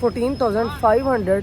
14,500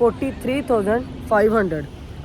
43,500।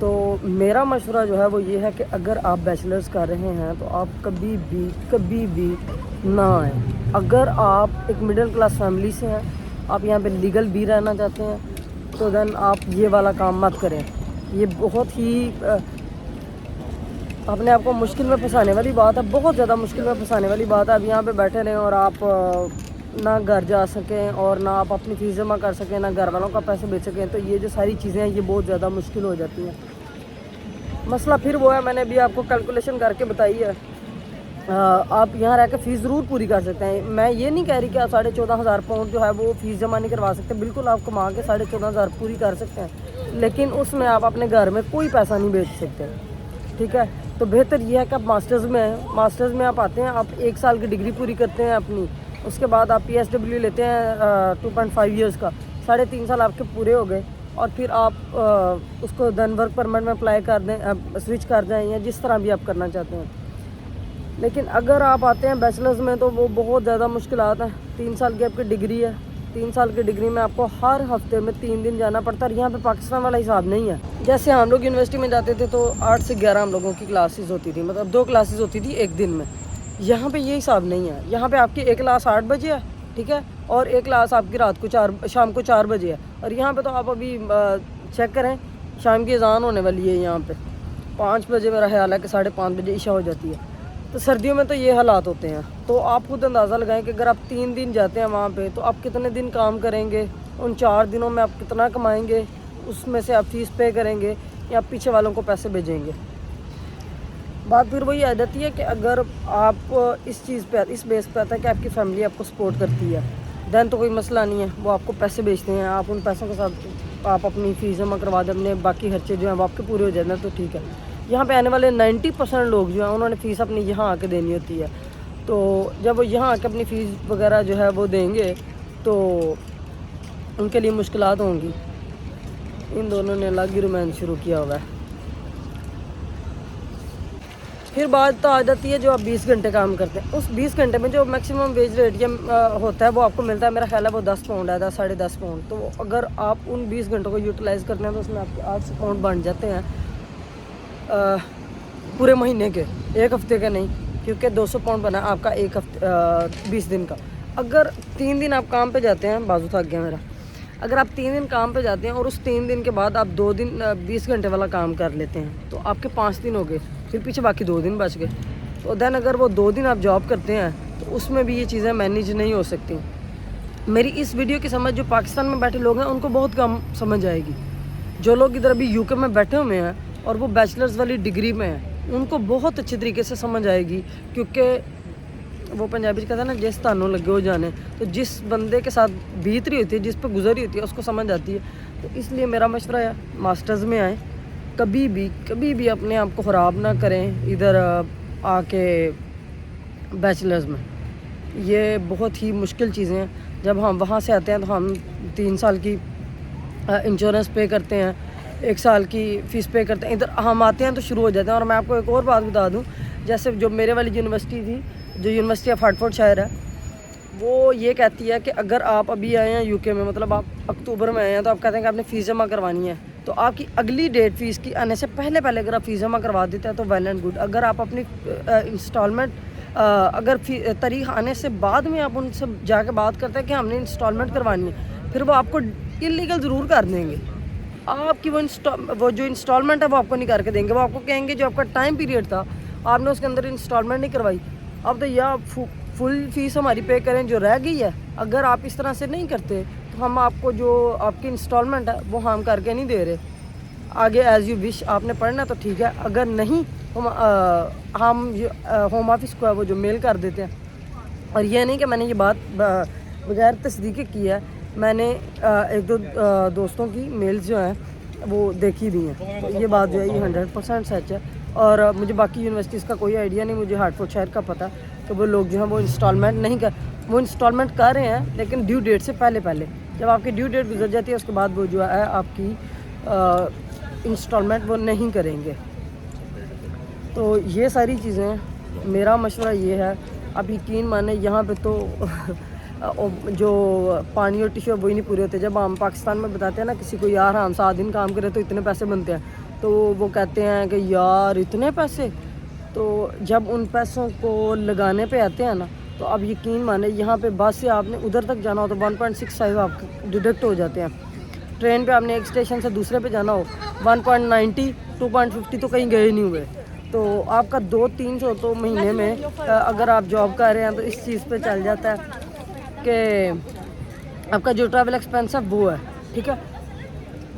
تو میرا مشورہ جو ہے وہ یہ ہے کہ اگر آپ بیچلرز کر رہے ہیں تو آپ کبھی بھی نہ آئیں. اگر آپ ایک مڈل کلاس فیملی سے ہیں, آپ یہاں پہ لیگل بھی رہنا چاہتے ہیں, تو دین آپ یہ والا کام مت کریں. یہ بہت ہی اپنے آپ کو مشکل میں پھنسانے والی بات ہے, بہت زیادہ مشکل میں پھنسانے والی بات ہے. اب یہاں پہ بیٹھے رہیں اور آپ نہ گھر جا سکیں اور نہ آپ اپنی فیس جمع کر سکیں, نہ گھر والوں کا پیسے بیچ سکیں, تو یہ جو ساری چیزیں ہیں یہ بہت زیادہ مشکل ہو جاتی ہیں. مسئلہ پھر وہ ہے, میں نے ابھی آپ کو کیلکولیشن کر کے بتائی ہے. آپ یہاں رہ کے فیس ضرور پوری کر سکتے ہیں. میں یہ نہیں کہہ رہی کہ آپ 14,500 پاؤنڈ جو ہے وہ فیس جمع نہیں کروا سکتے. بالکل آپ کما کے 14,500 پوری کر سکتے ہیں, لیکن اس میں آپ اپنے گھر میں کوئی پیسہ نہیں بیچ سکتے. ٹھیک ہے, تو بہتر یہ ہے کہ آپ ماسٹرز میں ہیں. ماسٹرز میں آپ آتے ہیں, آپ 1 سال کی ڈگری پوری کرتے ہیں اپنی, اس کے بعد آپ PSW لیتے ہیں 2.5 ایئرس کا, 3.5 سال آپ کے پورے ہو گئے, اور پھر آپ اس کو دین ورک پرمٹ میں اپلائی کر دیں, سوئچ کر جائیں, یا جس طرح بھی آپ کرنا چاہتے ہیں. لیکن اگر آپ آتے ہیں بیچلرز میں تو وہ بہت زیادہ مشکلات ہیں. 3 سال کی آپ کی ڈگری ہے, 3 سال کی ڈگری میں آپ کو ہر ہفتے میں 3 دن جانا پڑتا ہے. اور یہاں پہ پاکستان والا حساب نہیں ہے. جیسے ہم لوگ یونیورسٹی میں جاتے تھے تو 8 سے 11 ہم لوگوں کی کلاسز ہوتی تھی, مطلب 2 کلاسز ہوتی تھی ایک دن میں. یہاں پہ یہ حساب نہیں ہے. یہاں پہ آپ کی ایک کلاس 8 بجے ہے, ٹھیک ہے, اور ایک کلاس آپ کی رات کو شام کو 4 بجے ہے. اور یہاں پہ تو آپ ابھی چیک کریں, شام کی اذان ہونے والی ہے یہاں پہ 5 بجے, میرا خیال ہے کہ 5:30 بجے عشاء ہو جاتی ہے. تو سردیوں میں تو یہ حالات ہوتے ہیں. تو آپ خود اندازہ لگائیں کہ اگر آپ 3 دن جاتے ہیں وہاں پہ, تو آپ کتنے دن کام کریں گے, ان 4 دنوں میں آپ کتنا کمائیں گے, اس میں سے آپ فیس پے کریں گے یا پیچھے والوں کو پیسے بھیجیں گے. بات پھر وہی آ جاتی ہے کہ اگر آپ اس چیز پہ, اس بیس پہ آتا ہے کہ آپ کی فیملی آپ کو سپورٹ کرتی ہے, دین تو کوئی مسئلہ نہیں ہے. وہ آپ کو پیسے بھیجتے ہیں, آپ ان پیسوں کے ساتھ آپ اپنی فیس جمع کروا دیں, اپنے باقی خرچے جو ہیں وہ آپ کے پورے ہو جائیں, تو ٹھیک ہے. یہاں پہ آنے والے 90% لوگ جو ہیں انہوں نے فیس اپنی یہاں آ کے دینی ہوتی ہے. تو جب وہ یہاں آ کے اپنی فیس وغیرہ جو ہے وہ دیں گے تو ان کے لیے مشکلات ہوں گی. ان دونوں نے الگ ہی رومانس شروع کیا ہوا ہے. پھر بات تو آ جاتی ہے جو آپ 20 گھنٹے کام کرتے ہیں. اس 20 گھنٹے میں جو میکسیمم ویج ریٹ ہوتا ہے وہ آپ کو ملتا ہے, میرا خیال ہے وہ 10 پاؤنڈ ہے, 10-10.5 پاؤنڈ. تو اگر آپ ان 20 گھنٹوں کو یوٹیلائز کرتے ہیں تو اس میں آپ کے 800 پاؤنڈ بن جاتے ہیں پورے مہینے کے, ایک ہفتے کا نہیں, کیونکہ 200 پاؤنڈ بنا آپ کا ایک ہفتے 20 دن کا. اگر 3 دن آپ کام پہ جاتے ہیں, بازو تھک گیا میرا, اگر آپ 3 دن کام پہ جاتے ہیں اور اس 3 دن کے بعد آپ 2 دن 20 گھنٹے والا کام کر لیتے ہیں, تو آپ کے 5 دن ہو گئے, پھر پیچھے باقی 2 دن بچ گئے. تو دین اگر وہ 2 دن آپ جاب کرتے ہیں تو اس میں بھی یہ چیزیں مینیج نہیں ہو سکتی. میری اس ویڈیو کی سمجھ جو پاکستان میں بیٹھے لوگ ہیں ان کو بہت کم سمجھ آئے گی. جو لوگ ادھر ابھی UK میں بیٹھے ہوئے ہیں اور وہ بیچلرز والی ڈگری میں ہیں, ان کو بہت اچھے طریقے سے سمجھ آئے گی, کیونکہ وہ پنجابی کہتا ہے نا, جس تانوں لگے ہو جانے. تو جس بندے کے ساتھ بیت رہی ہوتی ہے, جس پہ گزر رہی ہوتی ہے, اس کو سمجھ آتی ہے. تو اس لیے میرا مشورہ ہے ماسٹرز میں آئیں, کبھی بھی اپنے آپ کو خراب نہ کریں ادھر آ کے بیچلرز میں. یہ بہت ہی مشکل چیزیں ہیں. جب ہم وہاں سے آتے ہیں تو ہم 3 سال کی انشورنس پے کرتے ہیں, 1 سال کی فیس پے کرتے ہیں. ادھر ہم آتے ہیں تو شروع ہو جاتے ہیں. اور میں آپ کو ایک اور بات بتا دوں, جیسے جو میرے والی یونیورسٹی تھی, جو یونیورسٹی آف ہارٹفورڈ شائر ہے, وہ یہ کہتی ہے کہ اگر آپ ابھی آئے ہیں UK میں, مطلب آپ اکتوبر میں آئے ہیں, تو آپ کہتے ہیں کہ آپ نے فیس جمع کروانی ہے, تو آپ کی اگلی ڈیٹ فیس کی آنے سے پہلے اگر آپ فیس جمع کروا دیتے ہیں تو ویل اینڈ گڈ. اگر آپ اپنی انسٹالمنٹ اگر تاریخ آنے سے بعد میں آپ ان سے جا کے بات کرتے ہیں کہ ہم نے انسٹالمنٹ کروانی ہے, پھر وہ آپ کو انلیگل ضرور کر دیں گے. آپ کی وہ جو انسٹالمنٹ ہے وہ آپ کو نہیں کر کے دیں گے. وہ آپ کو کہیں گے جو آپ کا ٹائم پیریڈ تھا آپ نے اس کے اندر انسٹالمنٹ نہیں کروائی, اب تو یا فل فیس ہماری پے کریں جو رہ گئی ہے. اگر آپ اس طرح سے نہیں کرتے تو ہم آپ کو جو آپ کی انسٹالمنٹ ہے وہ ہم کر کے نہیں دے رہے. آگے ایز یو وش, آپ نے پڑھنا تو ٹھیک ہے, اگر نہیں ہم ہوم آفس کو ہے وہ جو میل کر دیتے ہیں. اور یہ نہیں کہ میں نے یہ بات بغیر تصدیق کی ہے, میں نے 1-2 دوستوں کی میلز جو ہیں وہ دیکھی بھی ہیں. تو یہ بات جو ہے یہ 100% سچ ہے. اور مجھے باقی یونیورسٹیز کا کوئی آئیڈیا نہیں, مجھے ہارٹفورڈ شائر کا پتہ کہ وہ لوگ جو ہیں وہ انسٹالمنٹ نہیں وہ انسٹالمنٹ کر رہے ہیں لیکن ڈیو ڈیٹ سے پہلے. جب آپ کی ڈیو ڈیٹ گزر جاتی ہے اس کے بعد وہ جو ہے آپ کی انسٹالمنٹ وہ نہیں کریں گے. تو یہ ساری چیزیں, میرا مشورہ یہ ہے, آپ یقین مانیں یہاں پہ تو جو پانی اور ٹیشو وہی نہیں پورے ہوتے. جب ہم پاکستان میں بتاتے ہیں نا کسی کو, یار ہم 7 دن کام کریں تو اتنے پیسے بنتے ہیں, تو وہ کہتے ہیں کہ یار اتنے پیسے. تو جب ان پیسوں کو لگانے پہ آتے ہیں نا تو اب یقین مانے یہاں پہ بس سے آپ نے ادھر تک جانا ہو تو 1.65 آپ ڈیڈکٹ ہو جاتے ہیں. ٹرین پہ آپ نے ایک اسٹیشن سے دوسرے پہ جانا ہو 1.90 2.50 تو کہیں گئے نہیں ہوئے. تو آپ کا 200-300 تو مہینے میں اگر آپ جاب کر رہے ہیں تو اس چیز پہ چل جاتا ہے کہ آپ کا جو ٹریول ایکسپینس ہے وہ ہے. ٹھیک ہے.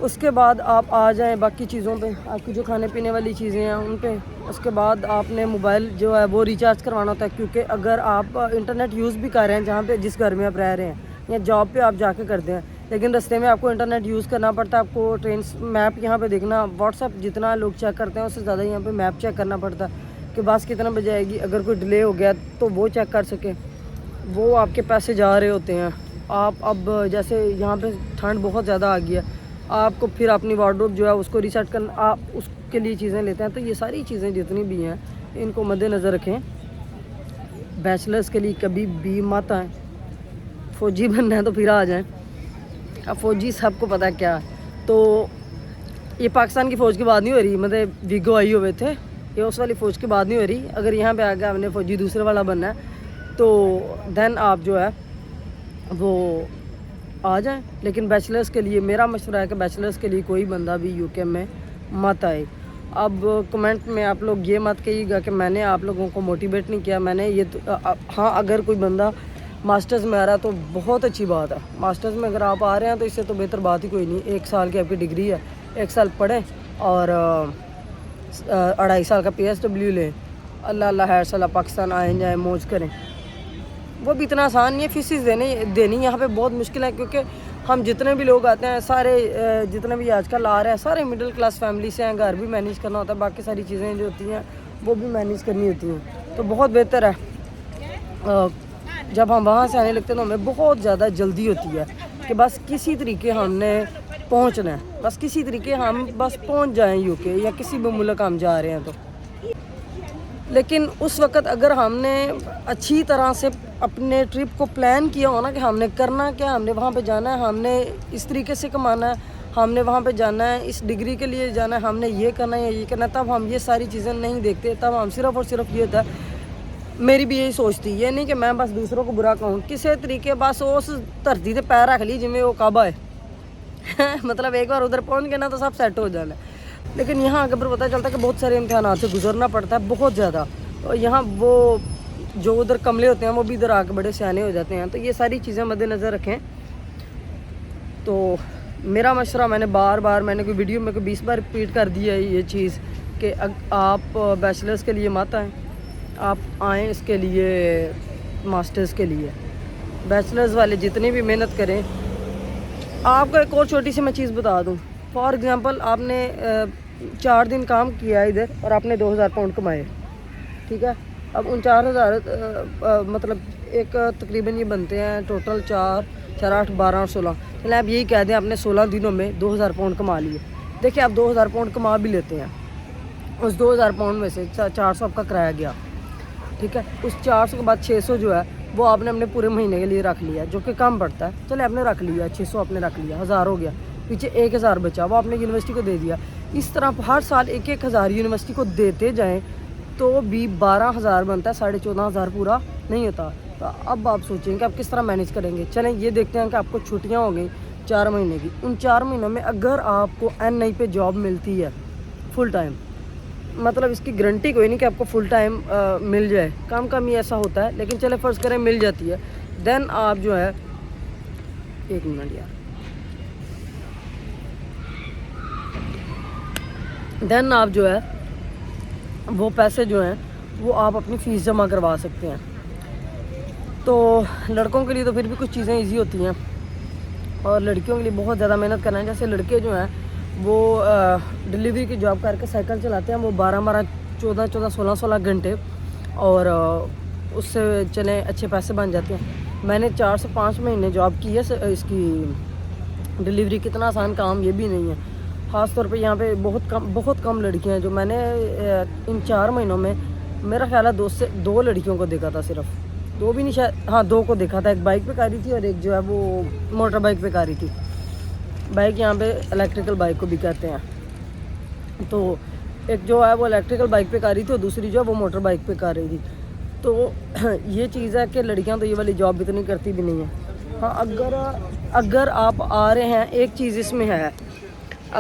اس کے بعد آپ آ جائیں باقی چیزوں پہ, آپ کی جو کھانے پینے والی چیزیں ہیں ان پہ. اس کے بعد آپ نے موبائل جو ہے وہ ریچارج کروانا ہوتا ہے, کیونکہ اگر آپ انٹرنیٹ یوز بھی کر رہے ہیں جہاں پہ جس گھر میں آپ رہ رہے ہیں یا جاب پہ آپ جا کے کرتے ہیں, لیکن رستے میں آپ کو انٹرنیٹ یوز کرنا پڑتا ہے. آپ کو ٹرین میپ یہاں پہ دیکھنا, واٹس ایپ جتنا لوگ چیک کرتے ہیں اس سے زیادہ یہاں پہ میپ چیک کرنا پڑتا ہے کہ بس کتنا بجے آئے گی. اگر کوئی ڈیلے ہو گیا تو وہ چیک کر سکیں. وہ آپ کے پیسے جا رہے ہوتے ہیں. آپ اب جیسے یہاں پہ ٹھنڈ بہت زیادہ آ گیا, آپ کو پھر اپنی وارڈروب جو ہے اس کو ریسیٹ کرنا, آپ اس کے لیے چیزیں لیتے ہیں. تو یہ ساری چیزیں جتنی بھی ہیں ان کو مد نظر رکھیں. بیچلرز کے لیے کبھی بھی مت آئیں. فوجی بننا ہے تو پھر آ جائیں. اب فوجی سب کو پتہ ہے کیا. تو یہ پاکستان کی فوج کی بات نہیں ہو رہی, مطلب ویگو آئی ہوئے تھے, یہ اس والی فوج کی بات نہیں ہو رہی. اگر یہاں پہ آ کے آپ نے فوجی دوسرے والا بننا ہے تو دین آپ جو ہے وہ آ جائیں. لیکن بیچلرز کے لیے میرا مشورہ ہے کہ بیچلرز کے لیے کوئی بندہ بھی یو کے میں مت آئے. اب کمنٹ میں آپ لوگ یہ مت کہیے گا کہ میں نے آپ لوگوں کو موٹیویٹ نہیں کیا. میں نے یہ ہاں, اگر کوئی بندہ ماسٹرز میں آ رہا ہے تو بہت اچھی بات ہے. ماسٹرز میں اگر آپ آ رہے ہیں تو اس سے تو بہتر بات ہی کوئی نہیں. 1 سال کی آپ کی ڈگری ہے, 1 سال پڑھیں اور 2.5 سال کا PSW لیں. اللہ اللہ خیر صلاح پاکستان آئیں جائیں موج کریں. وہ بھی اتنا آسان نہیں ہے. فیسز دینی یہاں پہ بہت مشکل ہے, کیونکہ ہم جتنے بھی لوگ آتے ہیں سارے جتنے بھی آج کل آ رہے ہیں سارے مڈل کلاس فیملی سے ہیں. گھر بھی مینیج کرنا ہوتا ہے, باقی ساری چیزیں جو ہوتی ہیں وہ بھی مینیج کرنی ہوتی ہیں. تو بہت بہتر ہے جب ہم وہاں سے آنے لگتے ہیں تو ہمیں بہت زیادہ جلدی ہوتی ہے کہ بس کسی طریقے ہم نے پہنچنا ہے, بس کسی طریقے ہم بس پہنچ جائیں یو کے یا کسی بھی ملک ہم جا رہے ہیں تو. لیکن اس وقت اگر ہم نے اچھی طرح سے اپنے ٹرپ کو پلان کیا ہو نا کہ ہم نے کرنا کیا, ہم نے وہاں پہ جانا ہے, ہم نے اس طریقے سے کمانا ہے, ہم نے وہاں پہ جانا ہے, اس ڈگری کے لیے جانا ہے, ہم نے یہ کرنا ہے یا یہ کرنا ہے, تب ہم یہ ساری چیزیں نہیں دیکھتے. تب ہم صرف اور صرف یہ ہوتا ہے, میری بھی یہی سوچ تھی, یہ نہیں کہ میں بس دوسروں کو برا کہوں, کسی طریقے بس اس دھرتی سے پیر رکھ لی جی میں وہ کعبہ ہے. مطلب ایک بار ادھر پہنچ گئے نا تو سب سیٹ ہو جانا ہے. لیکن یہاں اگر پتہ چلتا ہے کہ بہت سارے امتحانات سے گزرنا پڑتا ہے بہت زیادہ, اور یہاں وہ جو ادھر کملے ہوتے ہیں وہ بھی ادھر آ کے بڑے سیانے ہو جاتے ہیں. تو یہ ساری چیزیں مد نظر رکھیں. تو میرا مشورہ, میں نے بار میں نے کوئی ویڈیو میں کوئی 20 بار ریپیٹ کر دی ہے یہ چیز کہ آپ بیچلرز کے لیے مت آئیں, آپ آئیں اس کے لیے ماسٹرز کے لیے. بیچلرز والے جتنی بھی محنت کریں. آپ کو ایک اور چھوٹی سی میں چیز بتا دوں. فار ایگزامپل آپ نے 4 دن کام کیا ادھر اور آپ نے 2000 پاؤنڈ کمائے. ٹھیک ہے. اب ان 4000 مطلب ایک تقریباً یہ بنتے ہیں ٹوٹل 4 4 8 12 اور 16. چلیں آپ یہی کہہ دیں آپ نے 16 دنوں میں 2000 پاؤنڈ کما لیے. دیکھیں آپ 2000 پاؤنڈ کما بھی لیتے ہیں, اس 2000 پاؤنڈ میں سے 400 آپ کا کرایا گیا. ٹھیک ہے. اس 400 کے بعد 600 جو ہے وہ آپ نے اپنے پورے مہینے کے لیے رکھ لیا, جو کہ کم پڑتا ہے. چلے آپ نے رکھ لیا 600 آپ نے رکھ لیا, 1000 ہو گیا, پیچھے 1000 بچا وہ آپ نے یونیورسٹی کو دے دیا. اس طرح ہر سال 1000 یونیورسٹی کو دیتے جائیں تو بھی 12000 بنتا ہے, 14500 پورا نہیں ہوتا. تو اب آپ سوچیں کہ آپ کس طرح مینیج کریں گے. چلیں یہ دیکھتے ہیں کہ آپ کو چھٹیاں ہو گئیں 4 مہینے کی. ان 4 مہینوں میں اگر آپ کو NI پہ جاب ملتی ہے فل ٹائم, مطلب اس کی گارنٹی کوئی نہیں کہ آپ کو فل ٹائم مل جائے, کم ہی ایسا ہوتا ہے, لیکن چلے فرض کریں مل جاتی ہے, دین آپ جو ہے 1 منٹ یار, دین آپ جو ہے وہ پیسے جو ہیں وہ آپ اپنی فیس جمع کروا سکتے ہیں. تو لڑکوں کے لیے تو پھر بھی کچھ چیزیں ایزی ہوتی ہیں, اور لڑکیوں کے لیے بہت زیادہ محنت کرنا ہے. جیسے لڑکے جو ہیں وہ ڈلیوری کی جاب کر کے سائیکل چلاتے ہیں, وہ 12 14 16 گھنٹے, اور اس سے چلیں اچھے پیسے بن جاتے ہیں. میں نے 4 سے 5 مہینے جاب کی ہے اس کی ڈلیوری. کتنا آسان کام یہ بھی نہیں ہے, خاص طور پہ یہاں پہ بہت کم لڑکیاں ہیں جو میں نے ان 4 مہینوں میں میرا خیال ہے 2 لڑکیوں کو دیکھا تھا, صرف 2 بھی نہیں شاید, ہاں 2 کو دیکھا تھا. ایک بائک پہ کر رہی تھی اور ایک جو ہے وہ موٹر بائک پہ کر رہی تھی. بائک یہاں پہ الیکٹریکل بائک کو بھی کہتے ہیں. تو ایک جو ہے وہ الیکٹریکل بائک پہ کر رہی تھی اور دوسری جو ہے وہ موٹر بائک پہ کر رہی تھی. تو یہ چیز ہے کہ لڑکیاں تو یہ والی جاب اتنی کرتی بھی نہیں ہیں. ہاں اگر آپ آ رہے ہیں, ایک چیز اس میں ہے,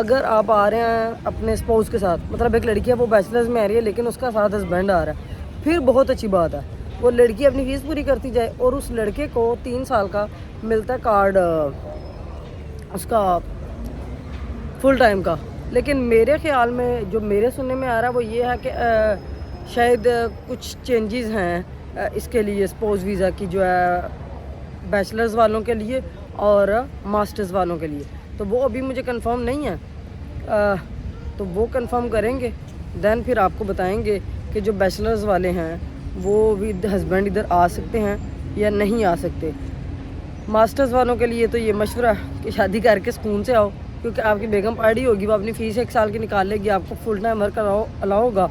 اگر آپ آ رہے ہیں اپنے اسپاؤس کے ساتھ, مطلب ایک لڑکی ہے وہ بیچلرز میں آ رہی ہے لیکن اس کا ساتھ ہسبینڈ آ رہا ہے, پھر بہت اچھی بات ہے. وہ لڑکی اپنی فیس پوری کرتی جائے اور اس لڑکے کو 3 سال کا ملتا ہے کارڈ اس کا فل ٹائم کا. لیکن میرے خیال میں جو میرے سننے میں آ رہا ہے وہ یہ ہے کہ شاید کچھ چینجز ہیں اس کے لیے, اسپوز ویزا کی جو ہے بیچلرز والوں کے لیے اور ماسٹرز والوں کے لیے. تو وہ ابھی مجھے کنفرم نہیں ہے, تو وہ کنفرم کریں گے دین پھر آپ کو بتائیں گے کہ جو بیچلرز والے ہیں وہ ود ہسبینڈ ادھر آ سکتے ہیں یا نہیں آ سکتے. ماسٹرز والوں کے لیے تو یہ مشورہ کہ شادی کر کے سکون سے آؤ, کیونکہ آپ کی بیگم پڑھی ہوگی, وہ اپنی فیس 1 سال کی نکال لے گی, آپ کو فل ٹائم ورک الاؤ ہوگا.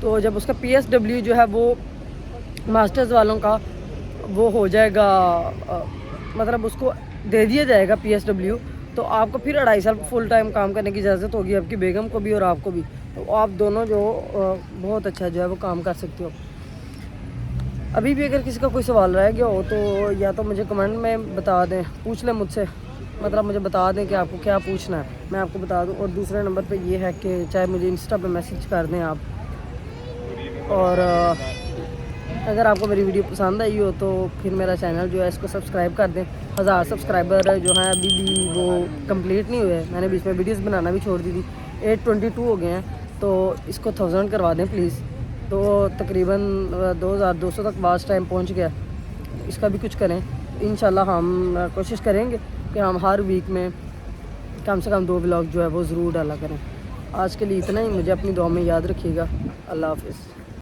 تو جب اس کا PSW جو ہے وہ ماسٹرز والوں کا وہ ہو جائے گا, مطلب اس کو دے دیا جائے گا PSW, تو آپ کو پھر 2.5 سال فل ٹائم کام کرنے کی اجازت ہوگی, آپ کی بیگم کو بھی اور آپ کو بھی. تو آپ دونوں جو بہت اچھا جو ہے وہ کام کر سکتے ہو. ابھی بھی اگر کسی کا کوئی سوال رہ گیا ہو تو یا تو مجھے کمنٹ میں بتا دیں, پوچھ لیں مجھ سے, مطلب مجھے بتا دیں کہ آپ کو کیا پوچھنا ہے, میں آپ کو بتا دوں. اور دوسرے نمبر پہ یہ ہے کہ چاہے مجھے انسٹا پہ میسیج کر دیں آپ, اور اگر آپ کو میری ویڈیو پسند آئی ہو تو پھر میرا چینل جو ہے اس کو سبسکرائب کر دیں. 1000 سبسکرائبر جو ہیں ابھی بھی وہ کمپلیٹ نہیں ہوئے, میں نے بیچ میں ویڈیوز بنانا بھی چھوڑ دی تھی. 822 ہو گئے ہیں, تو اس کو 1000 کروا دیں پلیز. تو تقریباً 2200 تک واچ ٹائم پہنچ گیا, اس کا بھی کچھ کریں. انشاءاللہ ہم کوشش کریں گے کہ ہم ہر ویک میں کم سے کم 2 ولاگ جو ہے وہ ضرور ڈالا کریں. آج کے لیے اتنا ہی, مجھے اپنی دعا میں یاد رکھیے گا. اللہ حافظ.